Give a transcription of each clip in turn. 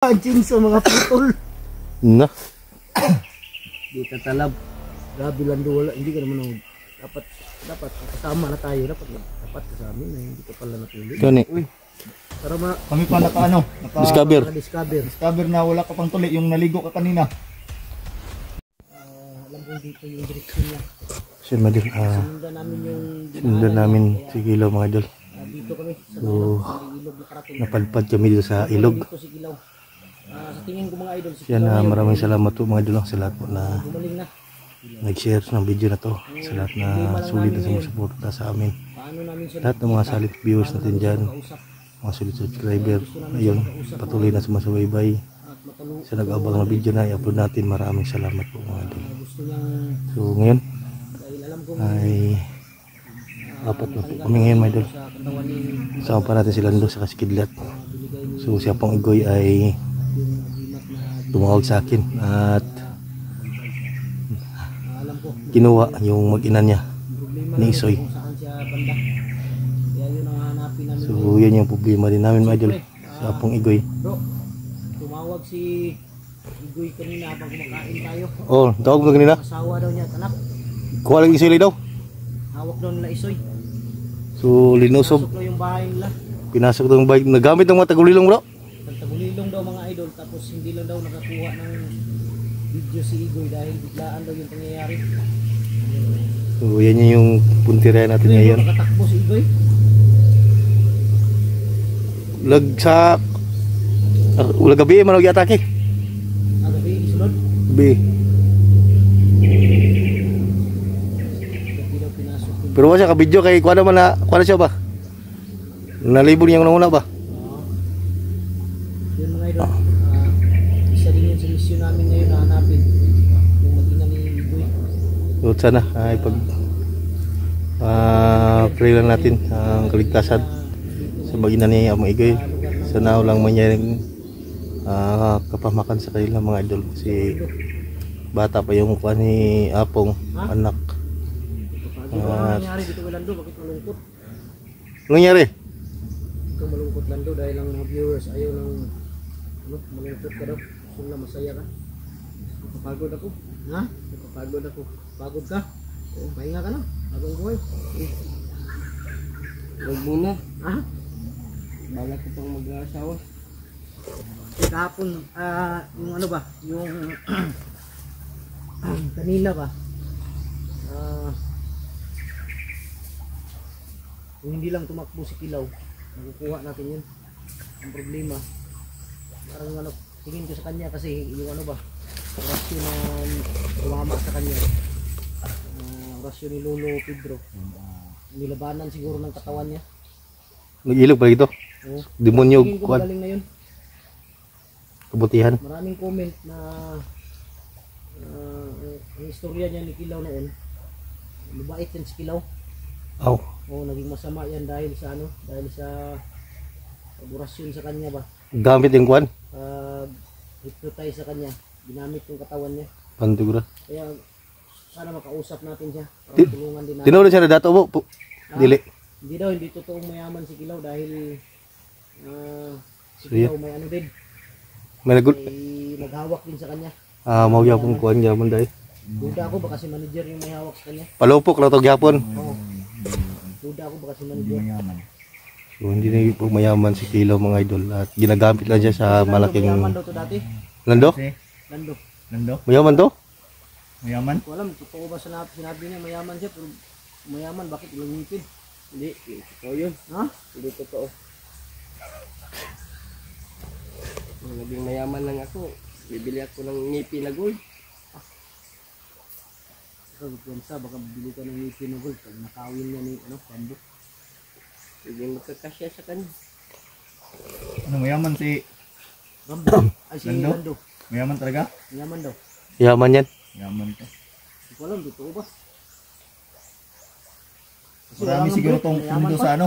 Anjing sa mga putol. Na. Di tatalab. Grabe lang wala. Hindi ka naman dapat kasama na tayo. Dapat kasama na. Hindi ka pala natuli. Gani. Uy. Para Kami pa discover na wala ka pang tuli. Yung naligo ka kanina. alam ko dito yung direksyon niya. Sinundan namin si Gilaw mga idol. Dito kami. So, napalpad kami dito sa ilog. Dito si Gilaw. Sa tingin ko mga idol, Yan, maraming salamat po mga idol sa lahat po na gumaling na. nag-share ng video na to, sa lahat na sulit na sumusuporta sa amin, lahat ng mga solid viewers natin dyan, mga solid subscriber. Ayun, patuloy na sumasubaybay sa nag-abang na video na i-upload natin. Maraming salamat po mga idol. So ngayon ay apat na po kami ngayon mga idol. Sama pa natin si Lando sa Kaskidlat. So siya pong Igoy ay tumawag sa akin at kinuha yung mag-ina niya ni Isoy. So yan yung problema din namin mga idol sa pong Igoy. Tumawag si Igoy kanina habang kumakain tayo. Oh, tawag mo kanina? Asawa daw niya, anak. Kuha lang Isoy daw. Hawak daw nila Isoy. So linusob. Pinasok daw yung bahay nila. Pinasok daw yung bike. Nagamit ng mga tagulilong bro. Tagulilong daw mga idol, tapos hindi lang daw nakakuha ng video si Igoy dahil biglaan daw yung pangyayari. So yan yung puntira natin ngayon. Nakatakbo si Igoy. Lag sa ulag gabi man nag-atake. Gabi isunod. Gabi. Gabi daw pinasok. Pero wala siya ka video kay kuha naman na kuha na siya ba? Nalibon niya una ba? Yun mga idol. Isa din yun sa mission namin ngayon na hanapin yung mag-ina ni Igoy. So sana ay pag pray lang natin ang kaligtasan sa mag-ina ni Amang Igoy. Sana walang mangyaring kapamakan sa kanila mga idol, kasi bata pa yung kuha ni Apong anak. Ano nangyari dito kay Lando? Bakit malungkot? Ano nangyari? Ito malungkot Lando dahil ang mga viewers ayaw ng malungkot ka daw. Gusto na masaya ka. Napapagod ako. Ha? Napapagod ako. Pagod ka? Oo, pahinga ka na. Bagong buhay. Huwag muna. Ha? Bala ko pang mag-asawa. Kahapon, yung ano ba? Yung kanina ba? Kung hindi lang tumakbo si Kilaw, makukuha natin yun. Ang problema, parang ano, tingin ko sa kanya kasi yung ano ba, orasyon na tumama sa kanya, orasyon ni Lolo Pedro, nilabanan siguro ng katawan niya. Nag-ilog pa ito? Oo. Demonyo Tingin ko kuha. magaling na yun. Kabutihan. Maraming comment na ang istorya niya ni Kilaw noon, mabait yan si Kilaw. Aw. Oo, naging masama yan dahil sa ano, dahil sa orasyon sa kanya ba. Gamit yung kuhan? Hypnotize sa kanya, ginamit yung katawan niya. Pantigura. Kaya sana makausap natin siya, para tulungan din natin. Tinawag siya na dato mo? Dili. Hindi daw, hindi totoong mayaman si Kilaw dahil si So, yeah. Kilaw may ano din, May naghawak din sa kanya. mau yapon kuhan yapon dahil. Duda ako baka si manager yung may hawak sa kanya. Palupok lang ito yapon. Oo. Duda ako baka si manager. So hindi na po mayaman si Kilaw mga idol at ginagamit lang siya sa malaking... Mayaman daw to dati. Lando? Lando. Lando? Mayaman to? Mayaman? Alam, totoo ba sinabi niya mayaman siya, pero mayaman bakit walang ngipin? Hindi, totoo yun. Ha? Hindi totoo. Naging mayaman lang ako. Bibili ako ng ngipin na gold. Sa baka bibili ka ng ngipin na gold pag nakawin niya ni Lando. Hindi magkakasya sa kanya. Ano mayaman si Rambo? Ay si Lando? Lando. Mayaman talaga? Mayaman daw. Yaman yan. Mayaman ka. Hindi ko alam, totoo ba? Kasi Marami walang siguro brief, tong mayaman pundo pa. sa ano?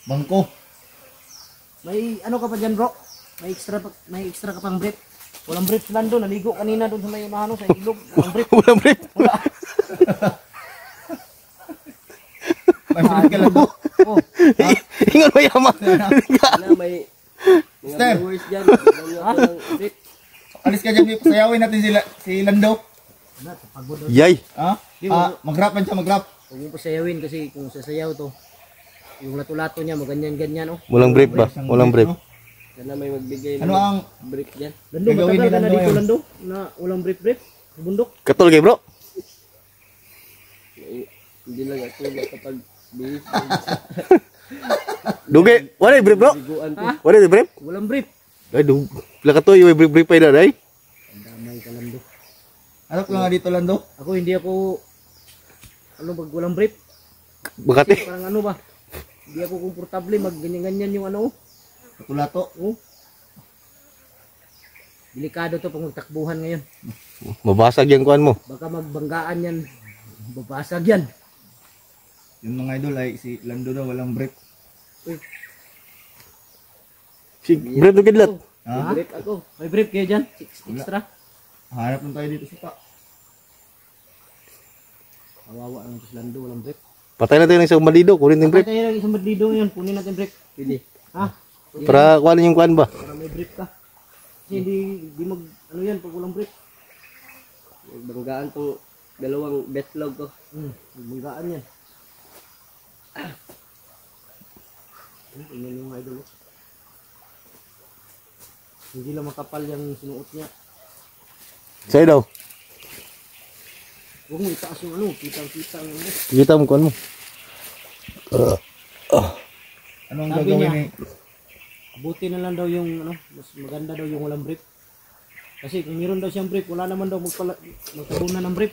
Bangko. May ano ka pa dyan bro? May extra ka pang brief. Walang brief si Lando, naligo kanina doon sa may ano, sa ilog. Walang brief. Walang brief. Wala. May ka lang. Oh. Ingat mayaman. May Mga Sir. viewers dyan, bigyan nyo ako ng brief. Alis ka dyan, sayawin natin si Lando. Wala, pagod daw. Yay! Ha? Mag-rap siya, mag-rap. Huwag mo pasayawin kasi kung sasayaw to, yung lato-lato niya, maganyan-ganyan oh. Walang brief ba? Walang brief. Sana may magbigay Ano ng ang brief dyan. Lando, Gagawin matagal ni ka na Lando dito, ngayon. Lando, na walang brief-brief sa bundok. Katol kay bro. Hindi lang ako nakapag brief. Dugi. Wala yung brief bro. Biguan ko. Wala yung brief. Walang brief. Ay, pila ka to yung brief pa yun ay. Ang damay ka, Lando. ano ka nga dito, Lando? Ako, hindi ako, ano, pag walang brief, Bakati. parang ano ba, hindi ako komportable, mag-ganyan-ganyan yung ano, Katulato. oh. Delikado to pag magtakbuhan ngayon. Mabasag yung kuan mo. Baka magbanggaan yan, babasag yan. Yung mga idol ay si Lando daw walang brief. Uy, Si brief na kidlat. may Ha? brief ako. May brief kayo dyan? Extra? Hanap lang tayo dito sa pa. Kawawa ang Lando, walang brief. Patay natin yung isang malido. Kunin yung brief. Patay tayo ng isang bandido ngayon, kunin natin brief. Pili. Ha? Para kuhanin yung kuan ba? Para may brief ka. Kasi hindi mag, ano yan, pag walang brief. Banggaan tong dalawang betlog ko. Magbanggaan yan. Tingnan yung mga idol. Oh. Hindi lang makapal yung sinuot niya. Sa'yo daw. Huwag mo itaas yung ano, kitang-kita yung ano. Kita mo kuan mo. Anong Sabi gagawin niya, ni? Buti na lang daw yung ano, mas maganda daw yung walang brief. Kasi kung meron daw siyang brief, wala naman daw magtabunan ng brief.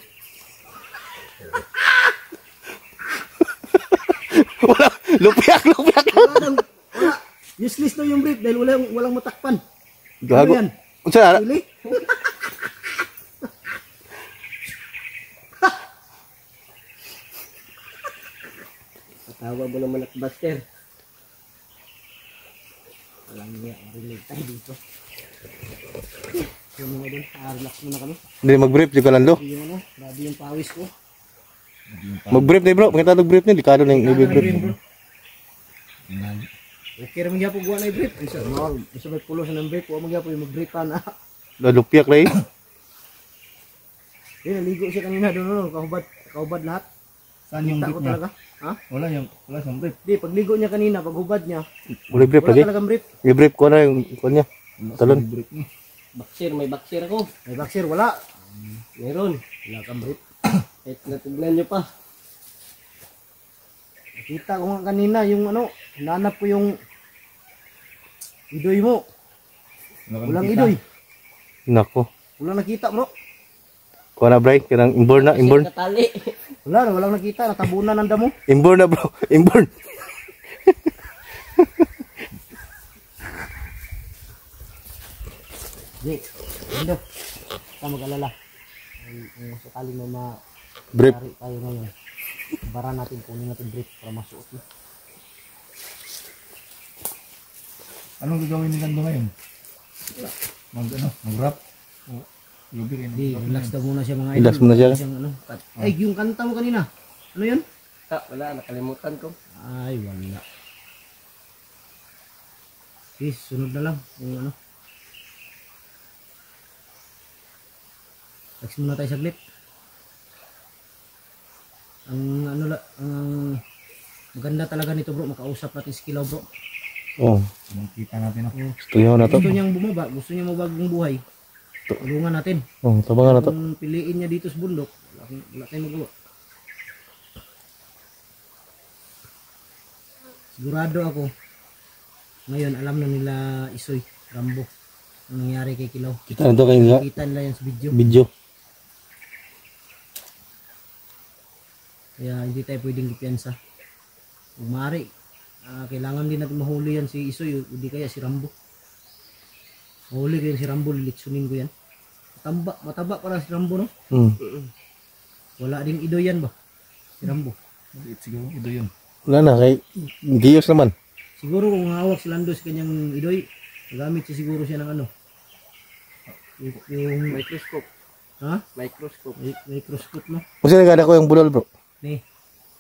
Wala. Lupiak. Wala daw, wala. Useless daw yung brief dahil walang matakpan. Gago. Ano yan? Unsa? Really? Patawa mo naman at Buster. Walang niya, marinig tayo dito. Yung mga doon, relax muna kami. Hindi mag-brief di ka Lando. Yung ano, grabe yung pawis ko. Mag-brief na bro. Pakita ng brief niya. Di ka na yung brief. Okay naman niya po buwan na i-brief. Isa may pulos ng brief, huwag mo niya po yung mag-brief pa na. Lupiak na eh. Naligo siya kanina doon, kahubad lahat. Saan yung Kita brief ko niya? talaga. Ha? Wala siyang brief. Di, pagligo niya kanina, paghubad niya, Wala brief wala lagi. talagang brief. Yung brief ko na yung kuan niya. Talon. Brief niya. Baksir, may baksir ako. May boxer, wala. Meron. Wala kang brief. Kahit natignan nyo pa. Nakita ko nga kanina yung ano, hinanap ko yung idoy mo. Walang idoy. Nako. Walang nakita bro. Kuha na bray. Kinang inborn na. Inborn. Katali. Wala, walang nakita. Natabunan ng damo. Inborn na bro. Inborn. Di, hindi. Kita mag-alala. Ay, sakaling may Brief. ma-ari tayo ngayon. Bara natin, kunin natin brief para masuot mo. Anong gagawin ni Lando ngayon? Mag-rap? Gabi rin. Di, relax daw muna siya mga Relax muna siya. Siyang, ano, ay, yung kanta mo kanina. Ano yun? Wala, nakalimutan ko. Ay, wala. Please, sunod na lang. Yung ano. Text muna tayo saglit. Ang ano la, ang maganda talaga nito bro, makausap natin si Kilaw bro. Oh. Kita natin ako. Tuloy na to. Gusto niyang bumaba, gusto niya mabagong buhay. Tulungan natin. Oh, tabangan na to. Kung piliin niya dito sa bundok, wala tayong magawa. Sigurado ako, ngayon alam na nila Isoy, Rambo, ang nangyari kay Kilaw. Kita na to kayo nga. Kita nila yan sa video. Video. Kaya hindi tayo pwedeng ipiyansa. Kung maaari, kailangan din natin mahuli yan si Isoy, hindi kaya si Rambo. Mahuli ko yan si Rambo, lilitsunin ko yan. Mataba pala si Rambo, no? Wala ding ido yan ba? Si Rambo. Siguro ito yun. Wala na. Kay Giyos naman. Siguro kung hawak si Lando sa kanyang idoy, nagamit siya siguro siya ng ano. Yung Microscope. ha? Microscope. Microscope no? Kasi nagada ko yung budol bro. Ni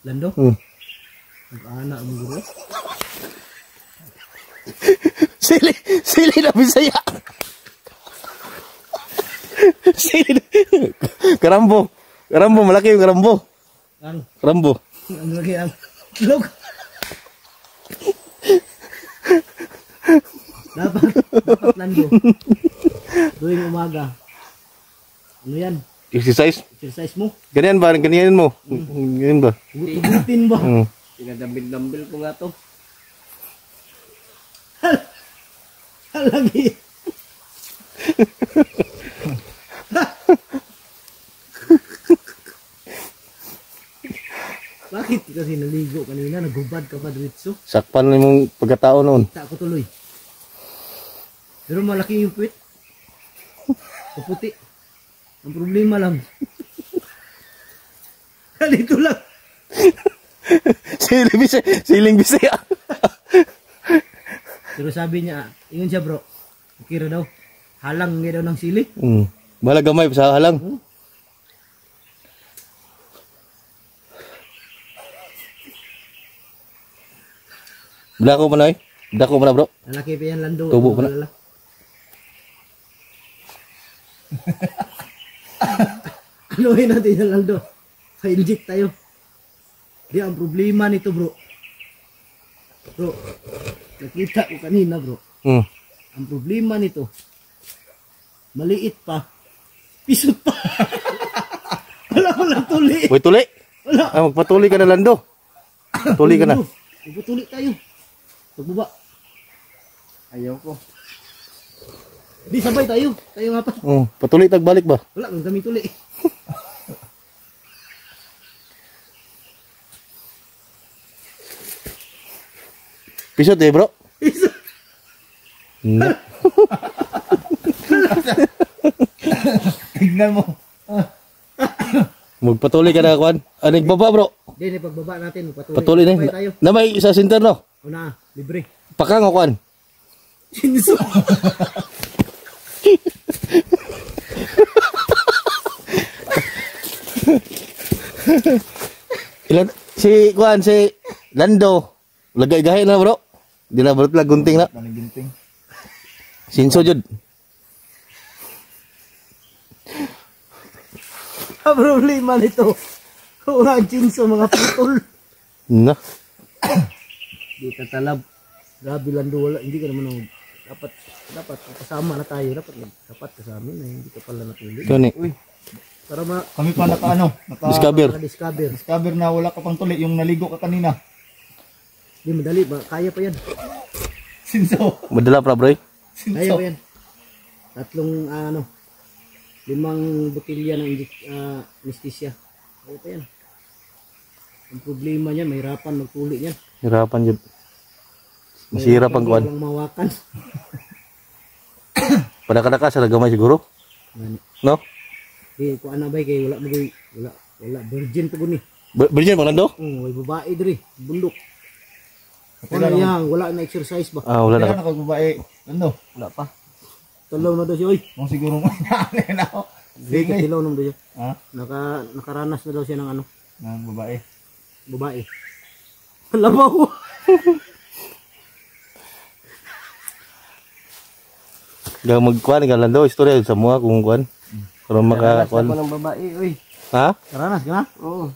Lando? Hmm. Nag-ana ang guro. Sili na Bisaya. Sili. Karambo. Karambo, malaki yung karambo. Ang, Karambo. ano lagi ang, log. Dapat lando. Tuwing umaga. Ano yan? Exercise. Exercise mo? Ganyan ba? Ganyan mo. Ganyan ba? Ugutin ba? Pinadambil-dambil ko nga to. Lagi. Bakit kasi naligo kanina? Nagubad ka pa diretso? Sakpan na mong pagkatao noon. Kita ko tuloy. Pero malaki yung puwit. Puputi. Ang problema lang. Dito lang. Siling Bisaya. Pero sabi niya, ingon siya bro. Kira daw. Halang nga daw ng sili. Bala gamay sa halang. Dako mo na eh. Dako mo na bro. Lalaki pa yan lando. Tubo pa na. Wala. Anuhin natin yan lando. Pa-inject tayo. Di ang problema nito bro. Bro. Nakita ko kanina bro. Ang problema nito. Maliit pa. Pisot pa. Wala tuli. Uy, tuli. Wala. Magpatuli ka na Lando. Tuli ka na. Magpatuli tayo. Pagbaba. Ayaw ko. Di sabay tayo. Tayo nga pa. Patuli tagbalik ba? Wala kang kami tuli. Pisot eh bro. No. Tignan mo. Magpatuli ka na kwan. Nagbaba bro. Di pagbaba natin. Patuloy. Patuli na. Sabay tayo. Na may isa center no. Una, libre. Pakang o kwan. Sinso. Ilan si kwan si Lando. Lagay gahe na bro. Di na bro gunting na. Paniginting. Sinso jud. Ang problema nito. Wala ang chinso mga putol. Na. Di tatalab. Grabe lando wala. Hindi ka naman dapat kasama na tayo. Dapat kasama na. Hindi ka pala natuli. Kani. Para Kami pa Discover. discover. discover na wala ka pang tuli yung naligo ka kanina. Di madali ba? Kaya pa yan. Sinso. Madala pra bro. Kaya pa yan. Tatlong 5 botilya ng anesthesia. Kaya pa yan. Ang problema niya, mahirapan magtuli niyan. Hirapan jud. Masira pang kwan. Walang mawakan. Pada sa gamay siguro. Gani. No? Di ko anabay kay wala mo wala virgin to guni. Virgin pang Lando? Way babae diri, bundok. Wala Wala yang, wala na exercise ba? Wala Kaya na. nakagbabae. Ano? Wala pa. Tulaw na daw siya, oy. Kung siguro mo na ako. Di ka tilaw na daw siya. Ha? Nakaranas na daw siya ng Ng babae. babae. Labaw. Gang magkuan ka Lando, istorya sa mga kung kuan. Para Nakalas ako makakuan. ng babae, oy. Ha? Karanas ka na? Oo.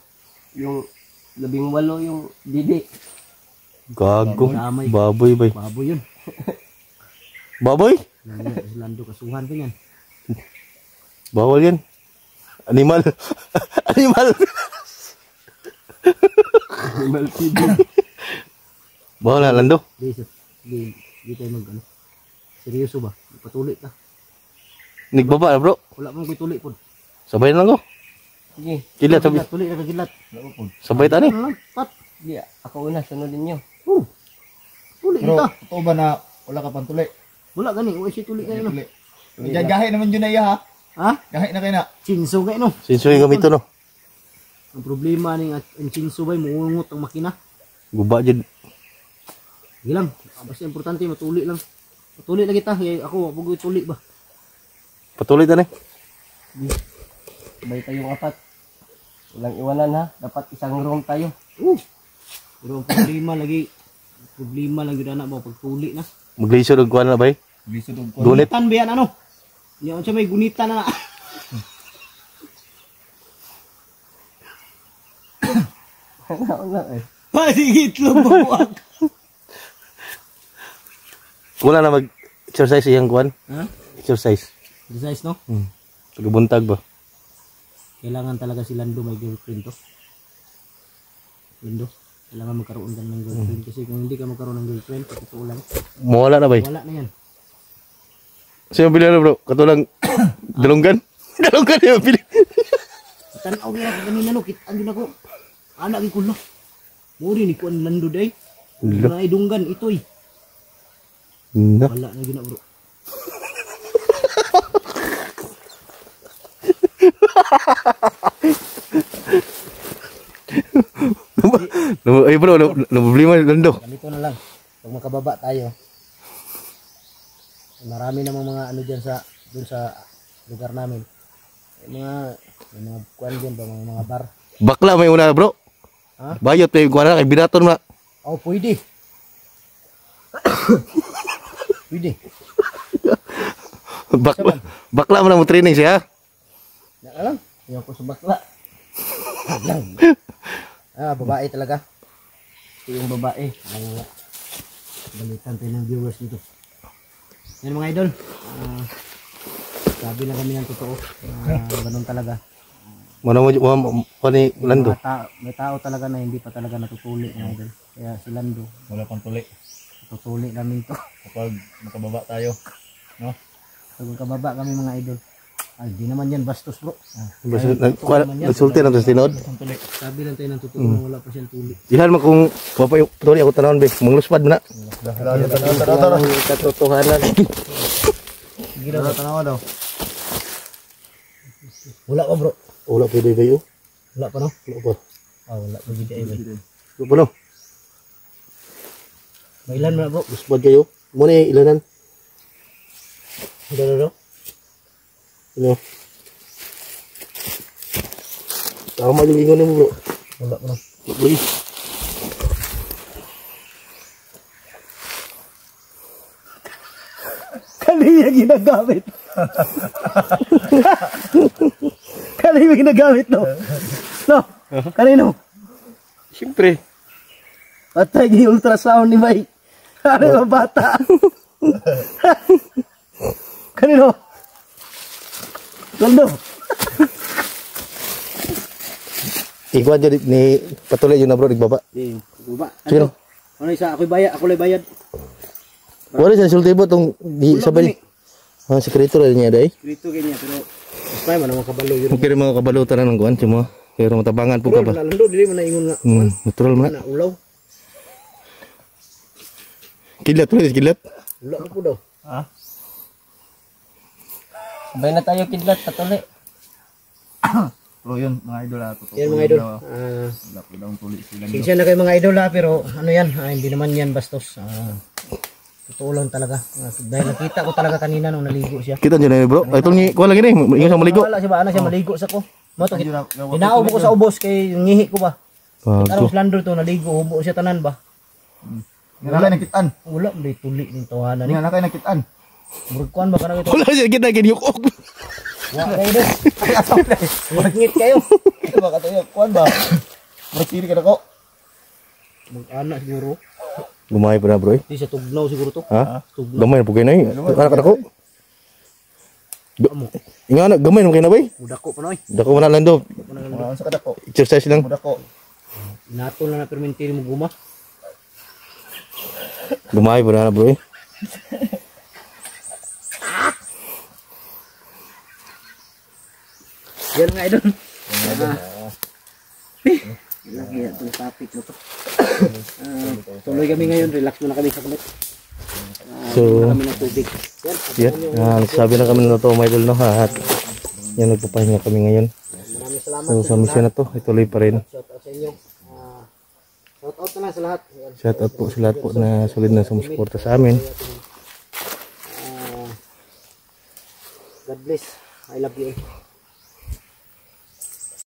Yung 18 yung didi. Gago. Damay. Baboy bay. Baboy yun. Baboy? Lando kasuhan ka niyan. Bawal yan. Animal. Animal. Animal feeding. Bawal na Lando. Di tayo seryoso ba? Patuloy ka. Nagbaba na bro. Wala mong tuloy po. Sabay na lang ko. Sige. Kilat sabay. Tuloy ka gilat. Sabay tani. Pat. Di, ako una, sunodin nyo. Tuloy Pero kita. totoo ba na wala ka pang tuli? Wala gani, wala siya tuloy kayo no. Tuli. Diyan gahe naman yun na iya ha. Ha? Gahe na kayo na. Chinso kayo no. Sinso yung gamito no. Ang problema ni ang chinso bay muungot ang makina. Guba jud. Gilang, basta importante matuli lang. Matuli lagi ta, ako wag ko tuli ba. Patuloy tani. Sabay tayong 4. Walang iwanan ha. Dapat isang room tayo. Pero ang problema lagi na ba pagtuli na. Maglisod og kuan na bay. Lisod og ko. Gunit. Gunitan ba yan ano? Yung siya may gunitan na. Wala eh. Pasigit lang babuak. Wala na mag-exercise iyang kuan. Ha? Exercise. Exercise no? Pagbuntag ba? Kailangan talaga si Lando may girlfriend to. Lando, kailangan magkaroon ka ng girlfriend kasi kung hindi ka magkaroon ng girlfriend, totoo lang, Mawala na bay. wala na yan. Sino pili na bro? Katulang dalunggan? Dalunggan yung pili. Tanaw nila ko kanina no, kita din ako. Anak ko no. Muri ni kuan Lando day. Na idunggan itoy. Na. Wala na gina bro. Ay bro, problema Lando. Ganito na lang. Pag makababa tayo. Marami namang mga ano diyan sa doon sa lugar namin. May mga kuan diyan ba mga bar. Bakla may una bro. Ha? Bayot may kuan na kay binaton na. Oh, pwede. Pwede. Bakla mo na mo training siya. Na lang. Yung ko sa bakla. Lang. Babae talaga. Ito yung babae. Ang balitan tayo ng viewers nito. Yan mga idol. Sabi lang kami ng totoo. Ganun talaga. Mana mo ni Lando. May tao talaga na hindi pa talaga natutuli mga idol. Kaya si Lando, Wala pang tuli. tutuli namin to. Kapag makababa tayo. No? Pag magkababa kami mga idol. Ay, di naman yan bastos bro. Nagsulti na to sa tinod. Sabi lang tayo ng totoo na wala pa siyang tuli. Ihan mo kung papay tuloy ako tanawon be. Mangluspad mo na. Katotohanan. Sige daw, tanawa daw. Wala pa bro. Wala pwede ba yun? Wala pa no? Wala pa. Wala pa gid ay. Wala pa no? Mailan mo na bro? Luspad kayo. Muna ilanan. Daw. Ano? Tama yung ingon mo bro. Wala pa no? Bro. Kanina ginagamit. Kanina ginagamit no? No? Kanino? Siyempre. Patay yung ultrasound ni May. Ano yung bata? Kanino? Lando. Ikaw dyan ni patuloy yun na bro. Nagbaba. Baba. Sino? Ano isa? Ako'y bayad. Ako lang bayad. Wala siya sulti po itong di sabay. Sekreto rin niya day. Krito kanya pero basta man ang kabalo yun. Kung kaya mga kabalutan na ng kuwan. Simo. Kaya matabangan po ka ba? Lando dili man na ingon nga. Natural man. Na ulaw. Kidlat tuloy. Kidlat. Wala ko po daw. Sabay na tayo kidlat, patuli. Pero yun, mga idol totoo. Yan mga idol. Wala po daw tuli sila. Sinsya na kayo mga idol pero ano yan, hindi naman yan bastos. Totoo lang talaga. Dahil nakita ko talaga kanina nung naligo siya. Kita dyan bro. Ay itong kuha lagi na. Ingat sa maligo. Wala siya ba? Ano siya maligo sa ko? Moto, hinaob ko sa ubos kay yung ngihi ko ba? Tarong slender to, naligo, hubo siya tanan ba? Nga na kayo nakitaan. Wala, may tuli ng tawanan ni. Nga na kayo nakitaan. Murkuan ba ka na ito? Wala siya kita ginyukok. Wala kayo doon. Magngit kayo. Ito ba katayo? Kuhan ba? Marsiri ka na ko. Mag-anak siguro. Gumay pa na bro eh. Hindi siya tugnaw siguro to. Ha? Tugnaw. Gamay na po kayo na eh. Anak ko. Nga anak, gamay na kayo na ba eh. Mudako pa na eh. Dako mo na lang do. Sa kada ko. Exercise lang. Muda ko. Natol na permentiri mo guma. Gumay pa na bro eh. Yan nga idol. Lagi itong topic na to. Tuloy kami ngayon, relax muna kami sa kulit. So, Kami ng tubig. Yan. nagsabi na kami na to mga idol no ha. At yan nagpapahinga kami ngayon. Maraming salamat. So sa mission na to, ituloy pa rin. Shout out sa inyo. Shout out na lang sa lahat. Yan. Shout out po sa lahat po na solid na sumusuporta sa amin. God bless. I love you.